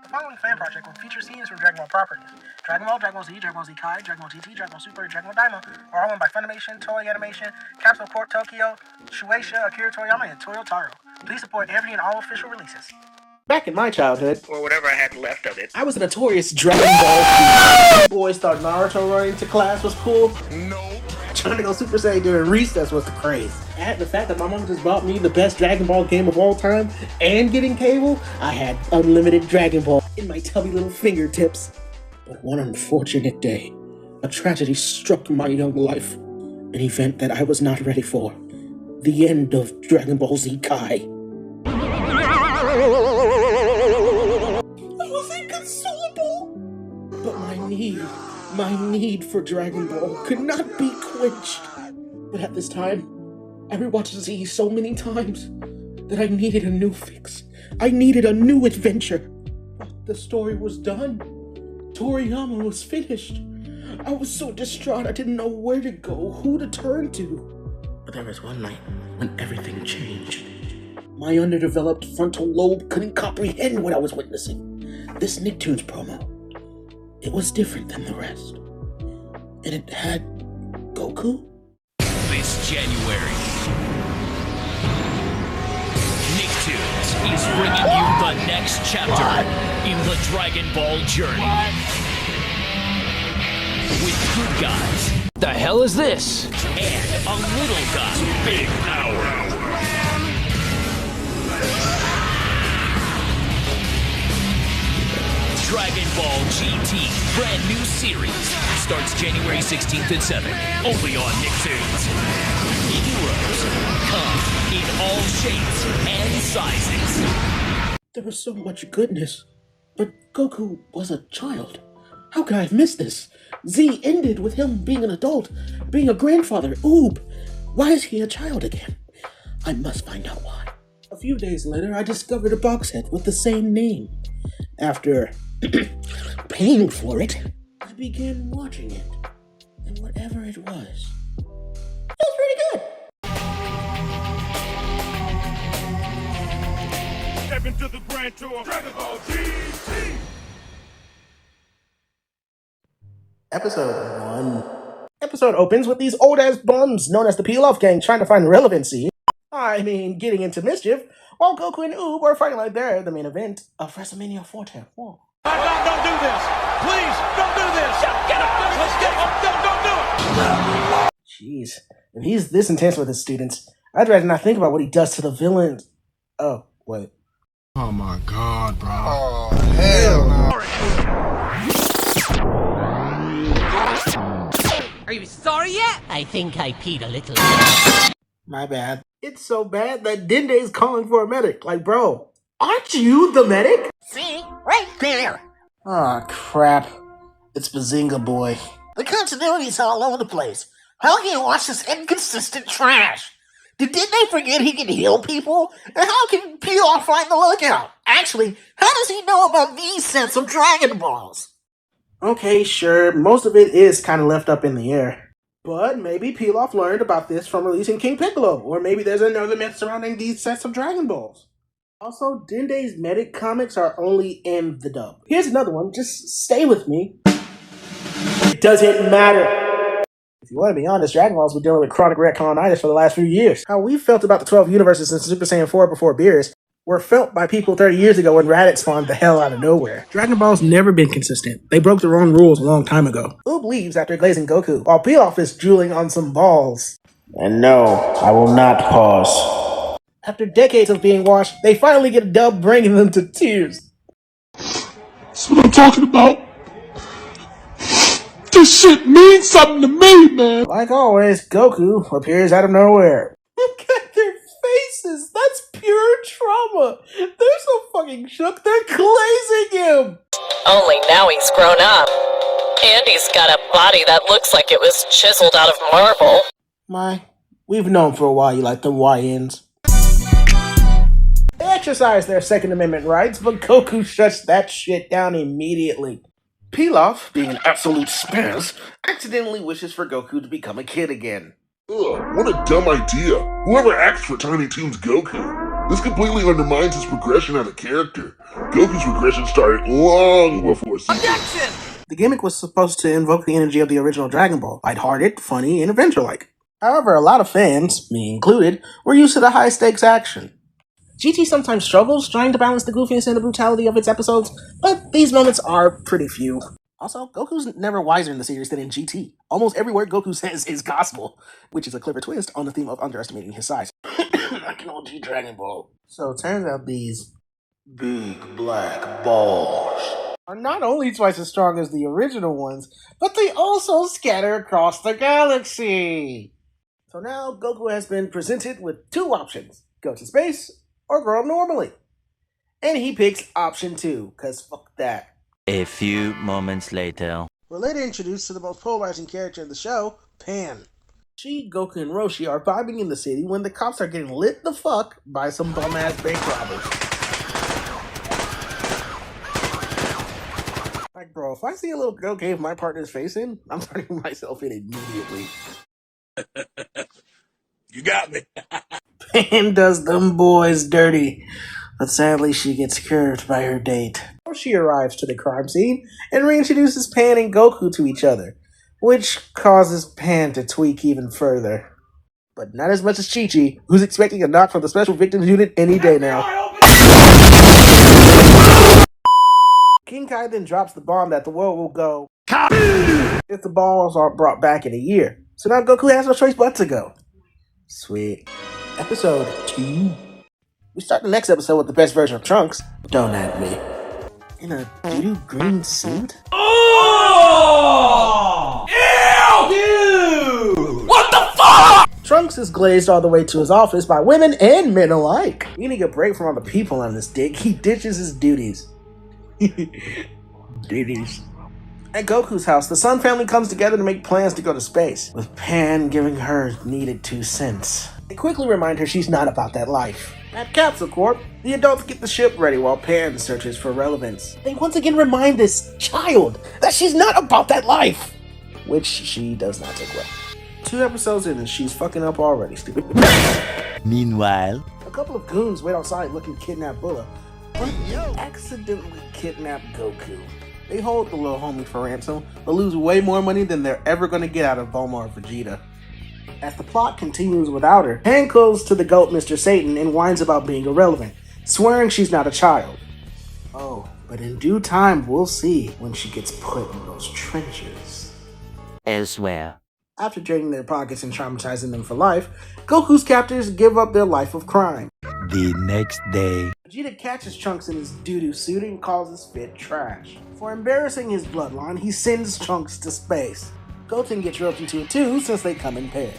The following fan project will feature scenes from Dragon Ball properties. Dragon Ball, Dragon Ball Z, Dragon Ball Z Kai, Dragon Ball GT, Dragon Ball Super, and Dragon Ball Daima are all owned by Funimation, Toei Animation, Capsule Corp Tokyo, Shueisha, Akira Toriyama, and Toyo Taro. Please support every and all official releases. Back in my childhood, or whatever I had left of it, I was a notorious Dragon Ball fan. Boys thought Naruto running to class was cool. No. Trying to go Super Saiyan during recess was the craze. And the fact that my mom just bought me the best Dragon Ball game of all time and getting cable, I had unlimited Dragon Ball in my tubby little fingertips. But one unfortunate day, a tragedy struck my young life. An event that I was not ready for. The end of Dragon Ball Z Kai. I was inconsolable. But my need for Dragon Ball could not be quenched. But at this time, I rewatched Z so many times that I needed a new fix. I needed a new adventure. The story was done. Toriyama was finished. I was so distraught I didn't know where to go, who to turn to. But there was one night when everything changed. My underdeveloped frontal lobe couldn't comprehend what I was witnessing. This Nicktoons promo, it was different than the rest. And it had Goku? This January, Nicktoons is bringing you the next chapter in the Dragon Ball journey. With good guys. The hell is this? And a little guy. Big power. Dragon Ball GT, brand new series, starts January 16th at 7, only on Nicktoons. Heroes come in all shapes and sizes. There was so much goodness, but Goku was a child. How could I have missed this? Z ended with him being an adult, being a grandfather. Oob! Why is he a child again? I must find out why. A few days later, I discovered a box set with the same name. After paying for it, I began watching it. And whatever it was pretty good. Step into the grand tour, Dragon Ball GT! Episode 1. Episode opens with these old-ass bums known as the Peel-Off Gang trying to find relevancy. I mean, getting into mischief, while Goku and Oob are fighting like they're the main event of WrestleMania 410. Whoa. Don't do this! Please, don't do this! Get up! Let's get up! Don't do it! Jeez, if he's this intense with his students, I'd rather not think about what he does to the villains. Oh, wait. Oh my god, bro. Oh, hell no. Are you sorry yet? I think I peed a little. My bad. It's so bad that Dende's calling for a medic. Like, bro, aren't you the medic? See? Right there. Aw, crap. It's Bazinga Boy. The continuity's all over the place. How can you watch this inconsistent trash? Didn't they forget he can heal people? And how can Peel find the lookout? Actually, how does he know about these sets of Dragon Balls? Okay, sure, most of it is kind of left up in the air. But maybe Peel-Off learned about this from releasing King Piccolo, or maybe there's another myth surrounding these sets of Dragon Balls. Also, Dende's medic comics are only in the dub. Here's another one, just stay with me. It doesn't matter. If you want to be honest, Dragon Ball's been dealing with chronic retconitis for the last few years. How we felt about the 12 universes in Super Saiyan 4 before Beerus were felt by people 30 years ago when Raditz spawned the hell out of nowhere. Dragon Ball's never been consistent. They broke their own rules a long time ago. Oob leaves after glazing Goku, while Peel-Off is drooling on some balls. And no, I will not pause. After decades of being washed, they finally get a dub bringing them to tears. That's what I'm talking about. This shit means something to me, man. Like always, Goku appears out of nowhere. Look at their faces. That's pure trauma. They're so fucking shook, they're glazing him. Only now he's grown up. And he's got a body that looks like it was chiseled out of marble. My, we've known for a while you like them YNs. They exercise their Second Amendment rights, but Goku shuts that shit down immediately. Peel-Off, being an absolute spaz, accidentally wishes for Goku to become a kid again. Ugh, what a dumb idea. Whoever asked for Tiny Toons Goku? This completely undermines his progression as a character. Goku's progression started long before Super. The gimmick was supposed to invoke the energy of the original Dragon Ball, lighthearted, funny, and adventure-like. However, a lot of fans, me included, were used to the high-stakes action. GT sometimes struggles trying to balance the goofiness and the brutality of its episodes, but these moments are pretty few. Also, Goku's never wiser in the series than in GT. Almost every word Goku says is gospel, which is a clever twist on the theme of underestimating his size. Like an OG Dragon Ball. So it turns out these big black balls are not only twice as strong as the original ones, but they also scatter across the galaxy. So now Goku has been presented with two options: go to space or grow up normally. And he picks option 2, cause fuck that. A few moments later. We're later introduced to the most polarizing character in the show, Pan. She, Goku, and Roshi are vibing in the city when the cops are getting lit the fuck by some bum-ass bank robbers. Like, bro, if I see a little girl cave my partner's face in, I'm turning myself in immediately. You got me. Pan does them boys dirty, but sadly she gets curved by her date. She arrives to the crime scene and reintroduces Pan and Goku to each other, which causes Pan to tweak even further. But not as much as Chi-Chi, who's expecting a knock from the Special Victims Unit any day now. King Kai then drops the bomb that the world will go if the balls aren't brought back in a year. So now Goku has no choice but to go. Sweet. Episode 2. We start the next episode with the best version of Trunks. Don't at me. In a doo-doo green suit? Oh! Ew! Dude! What the fuck? Trunks is glazed all the way to his office by women and men alike. Needing a break from all the people on this dick, he ditches his duties. Duties. At Goku's house, the Sun family comes together to make plans to go to space, with Pan giving her needed 2 cents. They quickly remind her she's not about that life. At Capsule Corp, the adults get the ship ready while Pan searches for relevance. They once again remind this child that she's not about that life, which she does not take well. 2 episodes in and she's fucking up already, stupid. Meanwhile, A couple of goons wait outside looking to kidnap Bulla, but they accidentally kidnap Goku. They hold the little homie for ransom, but lose way more money than they're ever going to get out of Bulma or Vegeta. As the plot continues without her, Pan goes to the goat Mr. Satan and whines about being irrelevant, swearing she's not a child. Oh, but in due time we'll see when she gets put in those trenches. elsewhere. After draining their pockets and traumatizing them for life, Goku's captors give up their life of crime. The next day. Vegeta catches Trunks in his doo-doo suit and calls his fit trash. For embarrassing his bloodline, he sends Trunks to space. Goten gets roped into it too, since they come in pairs.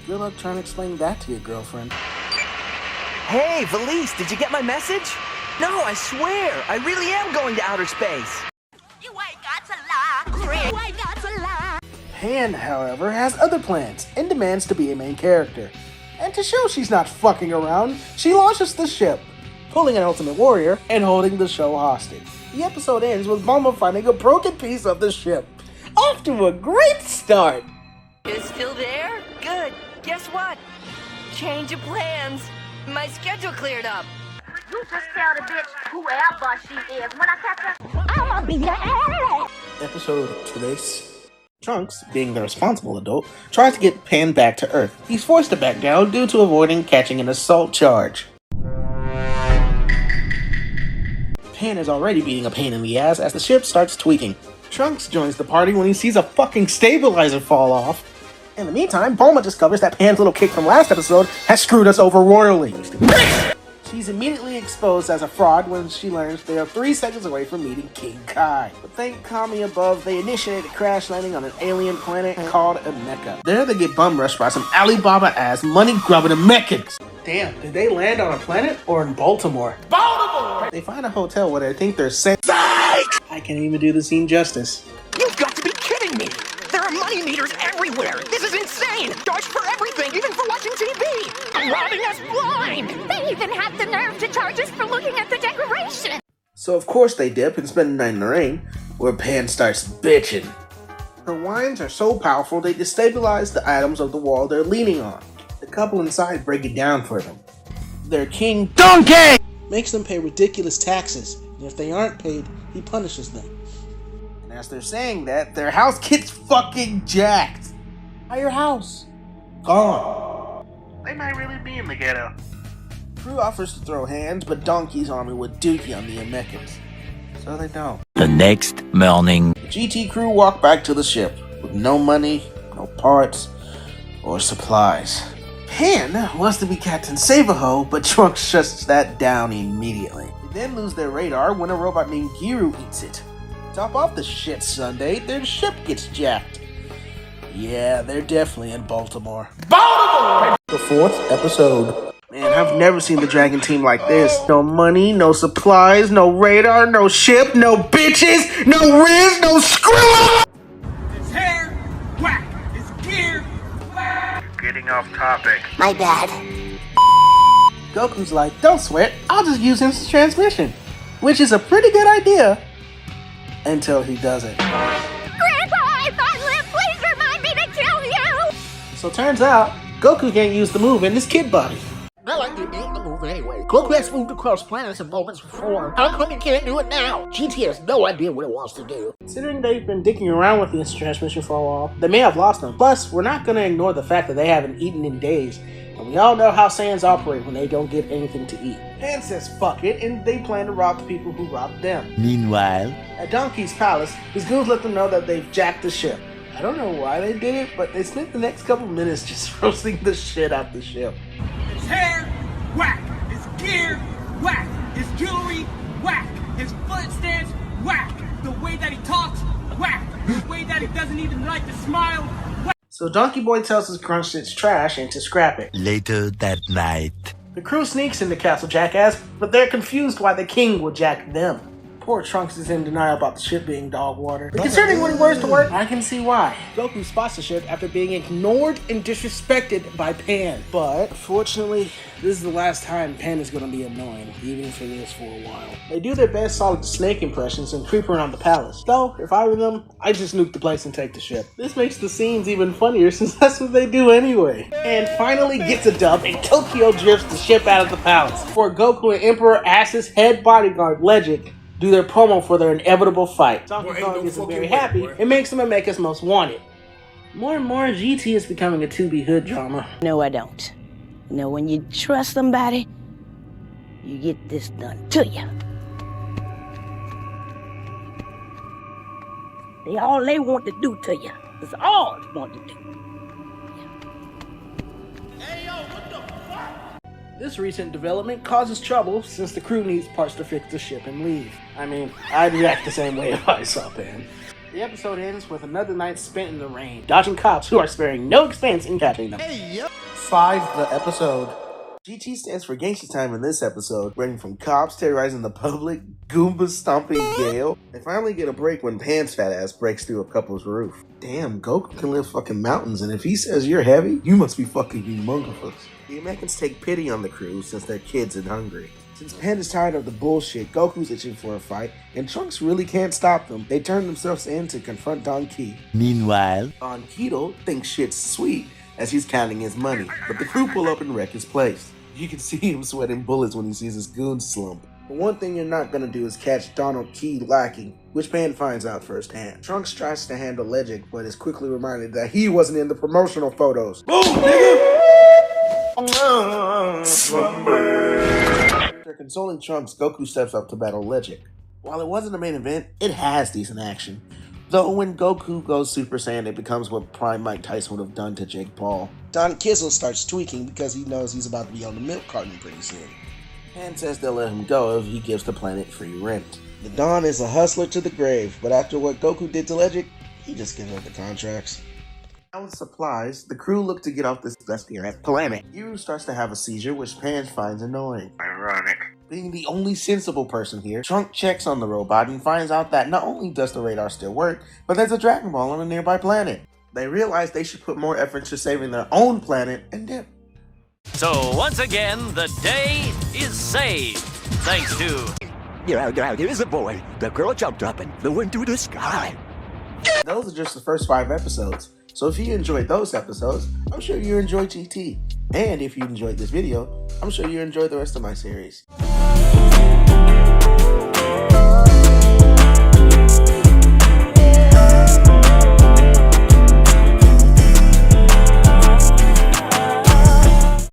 Good luck trying to explain that to your girlfriend. Hey, Valise, did you get my message? No, I swear, I really am going to outer space. You ain't got to lie, Chris. You ain't got to lie. Pan, however, has other plans and demands to be a main character. And to show she's not fucking around, she launches the ship, pulling an Ultimate Warrior and holding the show hostage. The episode ends with Bulma finding a broken piece of the ship. Off to a great start! Is still there? Good. Guess what? Change of plans. My schedule cleared up. You just tell the bitch whoever she is. When I catch her, I'ma be your ass. Episode 2. Trunks, being the responsible adult, tries to get Pan back to Earth. He's forced to back down due to avoiding catching an assault charge. Pan is already being a pain in the ass as the ship starts tweaking. Trunks joins the party when he sees a fucking stabilizer fall off. In the meantime, Bulma discovers that Pan's little kick from last episode has screwed us over royally. She's immediately exposed as a fraud when she learns they are 3 seconds away from meeting King Kai. But thank Kami above, they initiate a crash landing on an alien planet called Imecka. There they get bum rushed by some Alibaba-ass money-grubbing Imeccans. Damn, did they land on a planet or in Baltimore? Baltimore! They find a hotel where they think they're safe. I can't even do the scene justice. You've got to be kidding me! There are money meters everywhere! This is insane! Charge for everything, even for watching TV! I'm robbing us blind! They even have the nerve to charge us for looking at the decoration. So of course they dip and spend the night in the rain, where Pan starts bitching. Her whines are so powerful they destabilize the items of the wall they're leaning on. The couple inside break it down for them. their king, Donkey, makes them pay ridiculous taxes, and if they aren't paid, he punishes them. And as they're saying that, their house gets fucking jacked. Entire house gone. They might really be in the ghetto. Crew offers to throw hands, but Donkey's army would dookie on the Imeckas, so they don't. The next morning. The GT crew walk back to the ship with no money, no parts, or supplies. Pan wants to be Captain Save-A-Ho, but Trunks shuts that down immediately. They then lose their radar when a robot named Giru eats it. Top off the shit Sunday, their ship gets jacked. Yeah, they're definitely in Baltimore. Baltimore! The 4th episode. Man, I've never seen the Dragon team like this. No money, no supplies, no radar, no ship, no bitches, no Riz, no Skrilla! His hair, whack. His gear, whack. Getting off topic. My bad. Goku's like, don't sweat, I'll just use instant transmission. Which is a pretty good idea. Until he doesn't. Grandpa, if I live, please remind me to kill you! So turns out, Goku can't use the move in his kid body. Well, I didn't need the move anyway. Goku has moved across planets and moments before. How come he can't do it now? GT has no idea what it wants to do. Considering they've been dicking around with the instant transmission for a while, they may have lost him. Plus, we're not gonna ignore the fact that they haven't eaten in days. And we all know how Saiyans operate when they don't get anything to eat. Pan says fuck it, and they plan to rob the people who robbed them. Meanwhile, At Donkey's palace, his goons let them know that they've jacked the ship. I don't know why they did it, but they spent the next couple minutes just roasting the shit out the ship. His hair, whack. His gear, whack. His jewelry, whack. His foot stance, whack. The way that he talks, whack. The way that he doesn't even like to smile, whack. So Donkey Boy tells his grunts it's trash and to scrap it. later that night. The crew sneaks into Castle Jackass, but they're confused why the king would jack them. Poor Trunks is in denial about the ship being dog water. But considering when he wears to work, I can see why. Goku spots the ship after being ignored and disrespected by Pan. But, unfortunately, this is the last time Pan is going to be annoying, even if it is for a while. They do their best solid snake impressions and creep around the palace. Though, if I were them, I'd just nuke the place and take the ship. This makes the scenes even funnier since that's what they do anyway. And finally gets a dub and Tokyo drifts the ship out of the palace. Before Goku and Emperor Ass's head bodyguard, Ledgic, do their promo for their inevitable fight. Donkey Kong isn't very happy. It makes him Imecka's most wanted. More and more, GT is becoming a 2B hood drama. No, I don't. You know, when you trust somebody, you get this done to you. All they want to do to you is all they want to do. This recent development causes trouble since the crew needs parts to fix the ship and leave. I mean, I'd react the same way if I saw Pan. The episode ends with another night spent in the rain, dodging cops who are sparing no expense in catching them. 5 the episode. GT stands for gangster time in this episode, ranging from cops terrorizing the public, Goombas stomping Gale. They finally get a break when Pan's fat ass breaks through a couple's roof. Damn, Goku can lift fucking mountains, and if he says you're heavy, you must be fucking humongous. The Imeccans take pity on the crew since they're kids and hungry. Since Pan is tired of the bullshit, Goku's itching for a fight, and Trunks really can't stop them. They turn themselves in to confront Don Key. Meanwhile, Don Keto thinks shit's sweet as he's counting his money, but the crew pull up and wreck his place. You can see him sweating bullets when he sees his goons slump. The one thing you're not gonna do is catch Donald Key lacking, which Pan finds out firsthand. Trunks tries to handle Ledgic, but is quickly reminded that he wasn't in the promotional photos. Boom, nigga! After consoling Trunks, Goku steps up to battle Ledgic. While it wasn't a main event, it has decent action. Though when Goku goes Super Saiyan, it becomes what Prime Mike Tyson would have done to Jake Paul. Don Kizzle starts tweaking because he knows he's about to be on the milk carton pretty soon. Pan says they'll let him go if he gives the planet free rent. The Don is a hustler to the grave, but after what Goku did to Ledgic, he just gives up the contracts. Now with supplies, the crew look to get off this dusty-ass planet. Giru starts to have a seizure, which Pan finds annoying. Ironic. Being the only sensible person here, Trunks checks on the robot and finds out that not only does the radar still work, but there's a Dragon Ball on a nearby planet. They realize they should put more effort to saving their own planet and dip. So once again, the day is saved. Thanks to... Here's a boy. The girl jumped up and flew into the sky. Those are just the first 5 episodes. So if you enjoyed those episodes, I'm sure you enjoyed GT. And if you enjoyed this video, I'm sure you enjoyed the rest of my series.